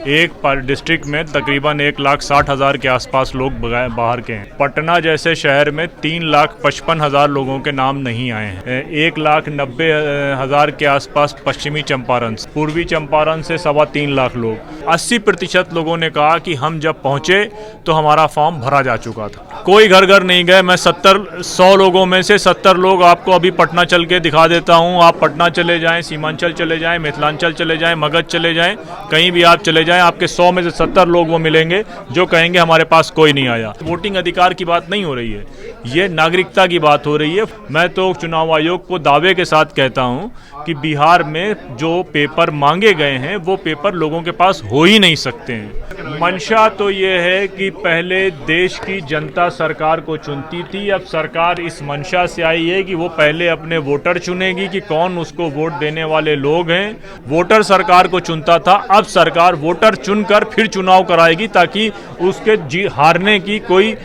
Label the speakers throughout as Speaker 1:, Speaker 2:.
Speaker 1: एक डिस्ट्रिक्ट में तकरीबन 1,60,000 के आसपास लोग बाहर के हैं। पटना जैसे शहर में 3,55,000 लोगों के नाम नहीं आए हैं। 1,90,000 के आसपास पश्चिमी चंपारण, पूर्वी चंपारण से 3.25 लाख लोग। 80% लोगों ने कहा कि हम जब पहुंचे तो हमारा फॉर्म भरा जा चुका था। कोई घर घर नहीं गए। मैं 100 लोगों में से 70 लोग आपको अभी पटना चल के दिखा देता हूं। आप पटना चले जाएं, सीमांचल चले जाएं, मिथिलांचल चले जाएं, मगध चले जाएं, कहीं भी आप चले जाएं, आपके 100 में से 70 लोग वो मिलेंगे जो कहेंगे हमारे पास कोई नहीं आया। वोटिंग अधिकार की बात नहीं हो रही है, ये नागरिकता की बात हो रही है। मैं तो चुनाव आयोग को दावे के साथ कहता हूं कि बिहार में जो पेपर मांगे गए हैं वो पेपर लोगों के पास हो ही नहीं सकते हैं। मंशा तो ये है कि पहले देश की जनता सरकार को चुनती थी, अब सरकार इस मंशा से आई है कि वो पहले अपने वोटर चुनेगी कि कौन उसको वोट देने वाले लोग हैं। वोटर सरकार को चुनता था, अब सरकार वोटर चुनकर फिर चुनाव कराएगी ताकि उसके हारने की कोई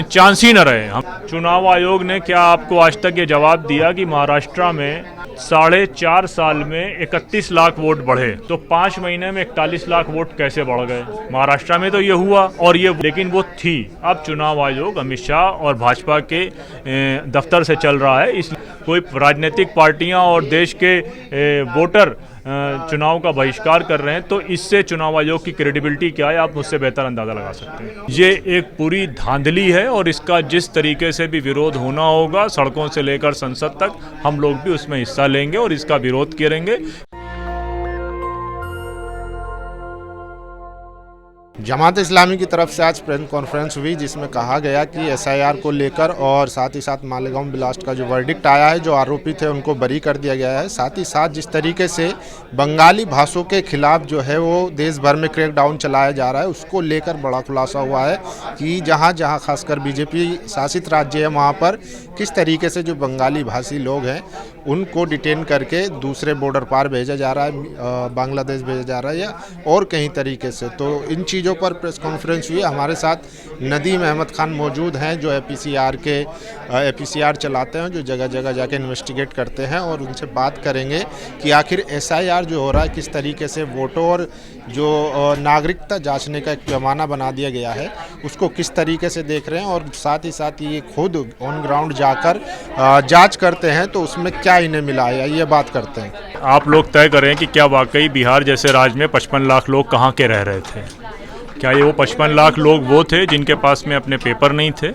Speaker 1: चांस ही न रहे। हम चुनाव आयोग ने क्या आपको आज तक ये जवाब दिया कि महाराष्ट्र में 4.5 साल में 31 लाख वोट बढ़े, तो 5 महीने में 41 लाख वोट कैसे बढ़ गए? महाराष्ट्र में तो ये हुआ और ये, लेकिन वो थी। अब चुनाव आयोग अमित शाह और भाजपा के दफ्तर से चल रहा है, इसलिए कोई राजनीतिक पार्टियां और देश के वोटर चुनाव का बहिष्कार कर रहे हैं, तो इससे चुनाव आयोग की क्रेडिबिलिटी क्या है आप मुझसे बेहतर अंदाजा लगा सकते हैं। ये एक पूरी धांधली है और इसका जिस तरीके से भी विरोध होना होगा, सड़कों से लेकर संसद तक, हम लोग भी उसमें हिस्सा लेंगे और इसका विरोध करेंगे।
Speaker 2: जमात इस्लामी की तरफ से आज प्रेस कॉन्फ्रेंस हुई जिसमें कहा गया कि एसआईआर को लेकर और साथ ही साथ मालेगांव ब्लास्ट का जो वर्डिक्ट आया है, जो आरोपी थे उनको बरी कर दिया गया है। साथ ही साथ जिस तरीके से बंगाली भाषाओं के खिलाफ जो है वो देश भर में क्रैकडाउन चलाया जा रहा है, उसको लेकर बड़ा खुलासा हुआ है कि जहाँ जहाँ खासकर बीजेपी शासित राज्य है वहाँ पर किस तरीके से जो बंगाली भाषी लोग हैं उनको डिटेन करके दूसरे बॉर्डर पार भेजा जा रहा है, बांग्लादेश भेजा जा रहा है या और कहीं तरीके से। तो इन चीज़ों पर प्रेस कॉन्फ्रेंस हुई। हमारे साथ नदीम अहमद खान मौजूद हैं जो एपीसीआर चलाते हैं, जो जगह जगह जाके इन्वेस्टिगेट करते हैं, और उनसे बात करेंगे कि आखिर एसआईआर जो हो रहा है किस तरीके से वोटों और जो नागरिकता जांचने का एक पैमाना बना दिया गया है उसको किस तरीके से देख रहे हैं, और साथ ही साथ ये खुद ऑन ग्राउंड जाकर जांच करते हैं तो उसमें क्या इन्हें मिला है, ये बात करते हैं।
Speaker 1: आप लोग तय करें कि क्या वाकई बिहार जैसे राज्य में 55 लाख लोग कहाँ के रह रहे थे? क्या ये वो 55 लाख लोग वो थे जिनके पास में अपने पेपर नहीं थे,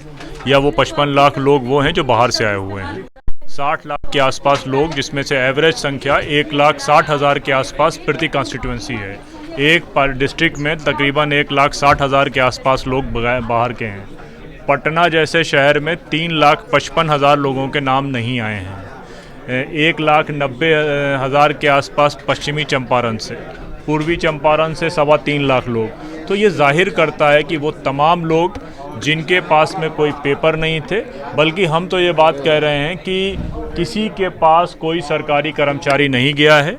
Speaker 1: या वो 55 लाख लोग वो हैं जो बाहर से आए हुए हैं? 60 लाख के आसपास लोग, जिसमें से एवरेज संख्या 1,60,000 के आसपास प्रति कॉन्स्टिट्यूंसी है। एक डिस्ट्रिक्ट में तकरीबन 1,60,000 के आसपास लोग बाहर के हैं। पटना जैसे शहर में 3,55,000 लोगों के नाम नहीं आए हैं। 1,90,000 के आसपास पश्चिमी चंपारण से, पूर्वी चंपारण से 3.25 लाख लोग। तो ये जाहिर करता है कि वो तमाम लोग जिनके पास में कोई पेपर नहीं थे, बल्कि हम तो ये बात कह रहे हैं कि किसी के पास कोई सरकारी कर्मचारी नहीं गया है।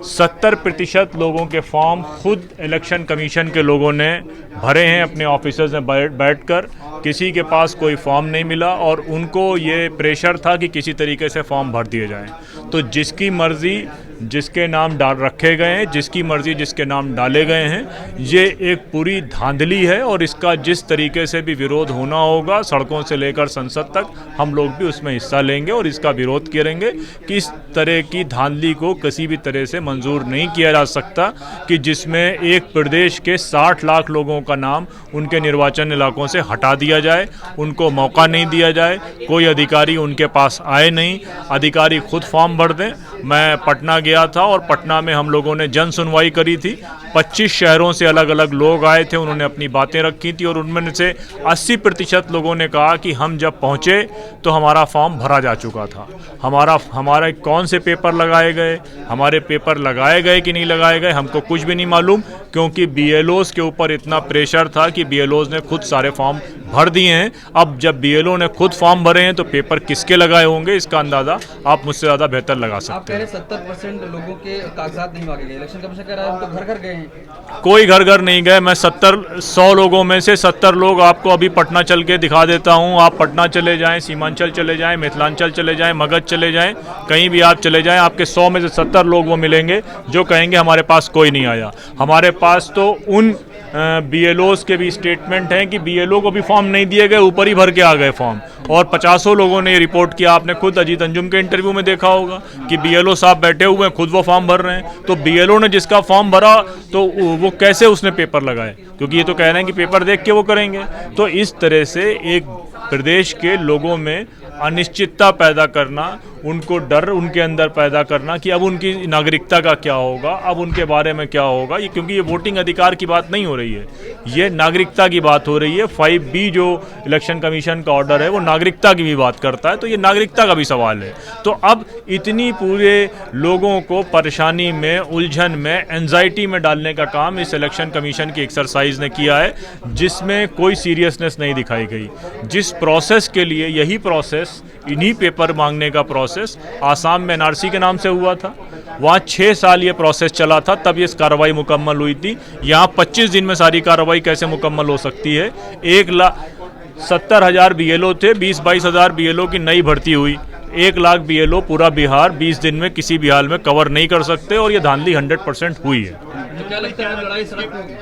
Speaker 1: 70% लोगों के फॉर्म खुद इलेक्शन कमीशन के लोगों ने भरे हैं अपने ऑफिसर्स में बैठकर। किसी के पास कोई फॉर्म नहीं मिला और उनको ये प्रेशर था कि किसी तरीके से फॉर्म भर दिए जाएं। तो जिसकी मर्जी जिसके नाम डाल रखे गए हैं, जिसकी मर्जी जिसके नाम डाले गए हैं, ये एक पूरी धांधली है और इसका जिस तरीके से भी विरोध होना होगा, सड़कों से लेकर संसद तक, हम लोग भी उसमें हिस्सा लेंगे और इसका विरोध करेंगे कि इस तरह की धांधली को किसी भी तरह से मंजूर नहीं किया जा सकता कि जिसमें एक प्रदेश के 60 लाख लोगों का नाम उनके निर्वाचन इलाकों से हटा दिया जाए, उनको मौका नहीं दिया जाए, कोई अधिकारी उनके पास आए नहीं, अधिकारी खुद फॉर्म भर दें। मैं पटना गया था और पटना में हम लोगों ने जन सुनवाई करी थी। 25 शहरों से अलग अलग लोग आए थे, उन्होंने अपनी बातें रखी थी और उनमें से 80% लोगों ने कहा कि हम जब पहुंचे तो हमारा फॉर्म भरा जा चुका था। हमारे कौन से पेपर लगाए गए, हमारे पेपर लगाए गए कि नहीं लगाए गए, हमको कुछ भी नहीं मालूम, क्योंकि बीएलओज के ऊपर इतना प्रेशर था कि बीएलओज ने खुद सारे फॉर्म भर दिए हैं। अब जब बीएलओ ने खुद फॉर्म भरे हैं तो पेपर किसके लगाए होंगे इसका अंदाज़ा आप मुझसे ज़्यादा बेहतर लगा सकते हैं।
Speaker 3: 70% लोगों के कागजात नहीं मांगे गए, इलेक्शन कमीशन कह रहा है हम तो घर घर गए हैं।
Speaker 1: कोई घर घर नहीं गए। मैं 100 लोगों में से 70 लोग आपको अभी पटना चल के दिखा देता हूँ। आप पटना चले जाएं, सीमांचल चले जाएं, मिथिलांचल चले जाएं, मगध चले जाएं, कहीं भी आप चले जाएं, आपके 100 में से 70 लोग वो मिलेंगे जो कहेंगे हमारे पास कोई नहीं आया। हमारे पास तो उन बीएलओस के भी स्टेटमेंट हैं कि बीएलओ को भी फॉर्म नहीं दिए गए, ऊपर ही भर के आ गए फॉर्म। और 50 लोगों ने रिपोर्ट किया। आपने खुद अजीत अंजुम के इंटरव्यू में देखा होगा कि बीएलओ साहब बैठे हुए हैं, खुद वो फॉर्म भर रहे हैं। तो बीएलओ ने जिसका फॉर्म भरा तो वो कैसे उसने पेपर लगाए, क्योंकि ये तो कह रहे हैं कि पेपर देख के वो करेंगे। तो इस तरह से एक प्रदेश के लोगों में अनिश्चितता पैदा करना, उनको डर उनके अंदर पैदा करना कि अब उनकी नागरिकता का क्या होगा, अब उनके बारे में क्या होगा, ये क्योंकि ये वोटिंग अधिकार की बात नहीं हो रही है, ये नागरिकता की बात हो रही है। 5B जो इलेक्शन कमीशन का ऑर्डर है वो नागरिकता की भी बात करता है, तो ये नागरिकता का भी सवाल है। तो अब इतनी पूरे लोगों को परेशानी में, उलझन में, एंजाइटी में डालने का काम इस इलेक्शन कमीशन की एक्सरसाइज ने किया है, जिसमें कोई सीरियसनेस नहीं दिखाई गई। जिस प्रोसेस के लिए, यही प्रोसेस, इन्हीं पेपर मांगने का प्रोसेस आसाम में एनआरसी के नाम से हुआ था, वहाँ 6 साल ये प्रोसेस चला था, तब ये कार्रवाई मुकम्मल हुई थी। यहाँ 25 दिन में सारी कार्रवाई कैसे मुकम्मल हो सकती है? 1,70,000 बीएलओ थे, 20-22 हज़ार बीएलओ की नई भर्ती हुई। 1 लाख बीएलओ पूरा बिहार 20 दिन में किसी भी हाल में कवर नहीं कर सकते, और ये धांधली 100% हुई है।
Speaker 3: तो क्या लगता है लड़ाई सड़क होगी?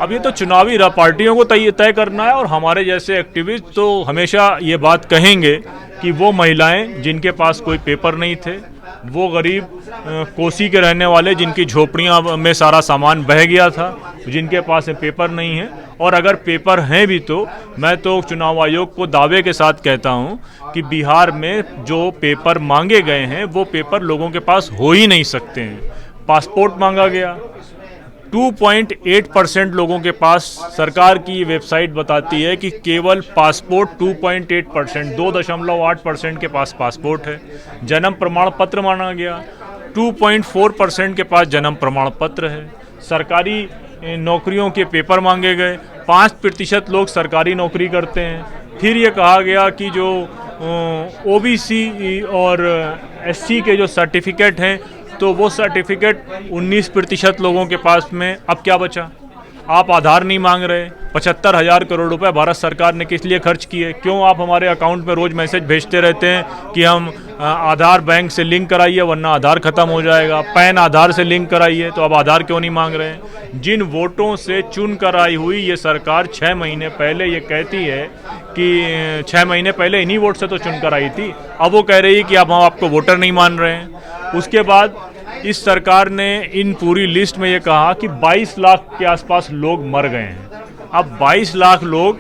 Speaker 1: अब ये तो चुनावी पार्टियों को तय करना है, और हमारे जैसे एक्टिविस्ट तो हमेशा ये बात कहेंगे कि वो महिलाएं जिनके पास कोई पेपर नहीं थे, वो गरीब कोसी के रहने वाले जिनकी झोपड़ियां में सारा सामान बह गया था, जिनके पास पेपर नहीं है, और अगर पेपर हैं भी तो मैं तो चुनाव आयोग को दावे के साथ कहता हूं कि बिहार में जो पेपर मांगे गए हैं वो पेपर लोगों के पास हो ही नहीं सकते हैं। पासपोर्ट मांगा गया, 2.8% लोगों के पास, सरकार की वेबसाइट बताती है कि केवल पासपोर्ट 2.8%, 2.8% के पास पासपोर्ट है। जन्म प्रमाण पत्र मांगा गया, 2.4% के पास जन्म प्रमाण पत्र है। सरकारी नौकरियों के पेपर मांगे गए, 5% लोग सरकारी नौकरी करते हैं। फिर ये कहा गया कि जो ओबीसी और एससी के जो सर्टिफिकेट हैं तो वो सर्टिफिकेट 19% लोगों के पास में। अब क्या बचा? आप आधार नहीं मांग रहे। 75,000 करोड़ रुपए भारत सरकार ने किस लिए खर्च किए? क्यों आप हमारे अकाउंट में रोज मैसेज भेजते रहते हैं कि हम आधार बैंक से लिंक कराइए वरना आधार खत्म हो जाएगा, पैन आधार से लिंक कराइए, तो अब आधार क्यों नहीं मांग रहे हैं? जिन वोटों से चुन कर आई हुई ये सरकार 6 महीने पहले ये कहती है कि 6 महीने पहले इन्हीं वोट से तो चुन कर आई थी, अब वो कह रही है कि अब हम आपको वोटर नहीं मान रहे हैं। उसके बाद इस सरकार ने इन पूरी लिस्ट में ये कहा कि 22 लाख के आसपास लोग मर गए हैं। अब 22 लाख लोग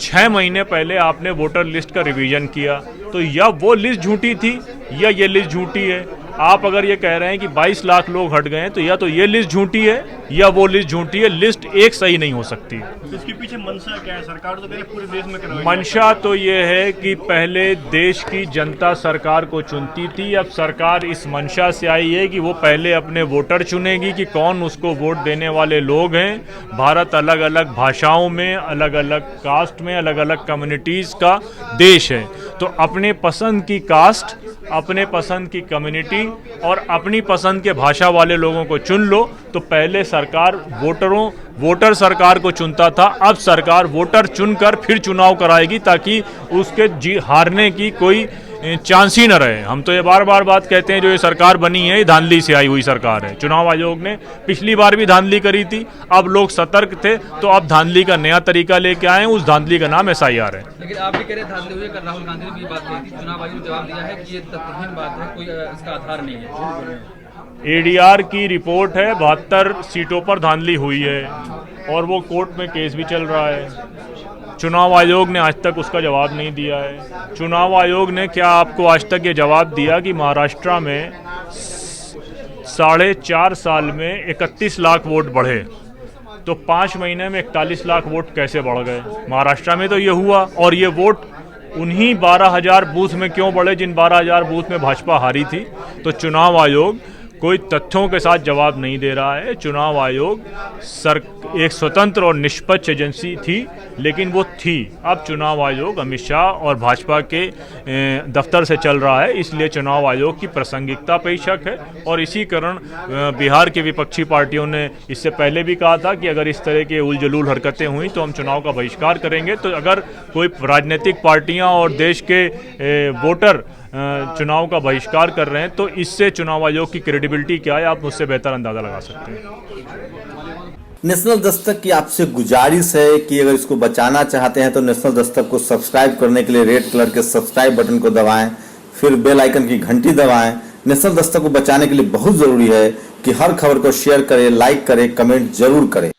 Speaker 1: 6 महीने पहले आपने वोटर लिस्ट का रिवीजन किया, तो या वो लिस्ट झूठी थी या ये लिस्ट झूठी है। आप अगर ये कह रहे हैं कि 22 लाख लोग हट गए हैं तो या तो ये लिस्ट झूठी है या वो लिस्ट झूठी है, लिस्ट एक सही नहीं हो सकती।
Speaker 4: तो इसके पीछे मंशा क्या है? सरकार तो कह रही है पूरे देश में करवाएगी।
Speaker 1: मंशा तो ये है कि पहले देश की जनता सरकार को चुनती थी, अब सरकार इस मंशा से आई है कि वो पहले अपने वोटर चुनेगी कि कौन उसको वोट देने वाले लोग हैं। भारत अलग अलग भाषाओं में, अलग अलग कास्ट में, अलग अलग कम्युनिटीज़ का देश है, तो अपने पसंद की कास्ट, अपने पसंद की कम्युनिटी और अपनी पसंद के भाषा वाले लोगों को चुन लो। तो पहले सरकार वोटर सरकार को चुनता था, अब सरकार वोटर चुनकर फिर चुनाव कराएगी ताकि उसके हारने की कोई चांस ही न रहे। हम तो ये बार बार बात कहते हैं जो ये सरकार बनी है ये धांधली से आई हुई सरकार है। चुनाव आयोग ने पिछली बार भी धांधली करी थी, अब लोग सतर्क थे तो अब धांधली का नया तरीका लेके आए हैं, उस धांधली का नाम SIR है।
Speaker 3: लेकिन आप भी कह रहे धांधली हुई, कल राहुल गांधी ने भी बात कही थी, चुनाव आयोग ने जवाब दिया है कि ये तथ्यहीन बात है, कोई इसका आधार नहीं है।
Speaker 1: ADR की रिपोर्ट है 72 सीटों पर धांधली हुई है और वो कोर्ट में केस भी चल रहा है। चुनाव आयोग ने आज तक उसका जवाब नहीं दिया है। चुनाव आयोग ने क्या आपको आज तक ये जवाब दिया कि महाराष्ट्र में 4.5 साल में 31 लाख वोट बढ़े, तो 5 महीने में 41 लाख वोट कैसे बढ़ गए? महाराष्ट्र में तो ये हुआ, और ये वोट उन्हीं 12,000 बूथ में क्यों बढ़े जिन 12,000 बूथ में भाजपा हारी थी? तो चुनाव आयोग कोई तथ्यों के साथ जवाब नहीं दे रहा है। चुनाव आयोग एक स्वतंत्र और निष्पक्ष एजेंसी थी, लेकिन वो थी। अब चुनाव आयोग अमित शाह और भाजपा के दफ्तर से चल रहा है, इसलिए चुनाव आयोग की प्रासंगिकता पे शक है। और इसी कारण बिहार की विपक्षी पार्टियों ने इससे पहले भी कहा था कि अगर इस तरह की उलझुल हरकतें हुई तो हम चुनाव का बहिष्कार करेंगे। तो अगर कोई राजनीतिक पार्टियां और देश के वोटर चुनाव का बहिष्कार कर रहे हैं तो इससे चुनाव आयोग की क्रेडिबिलिटी क्या है, आप मुझसे बेहतर अंदाजा लगा सकते हैं।
Speaker 5: नेशनल दस्तक की आपसे गुजारिश है कि अगर इसको बचाना चाहते हैं तो नेशनल दस्तक को सब्सक्राइब करने के लिए रेड कलर के सब्सक्राइब बटन को दबाएं, फिर बेल आइकन की घंटी दबाएं। नेशनल दस्तक को बचाने के लिए बहुत जरूरी है कि हर खबर को शेयर करें, लाइक करें, कमेंट जरूर करें।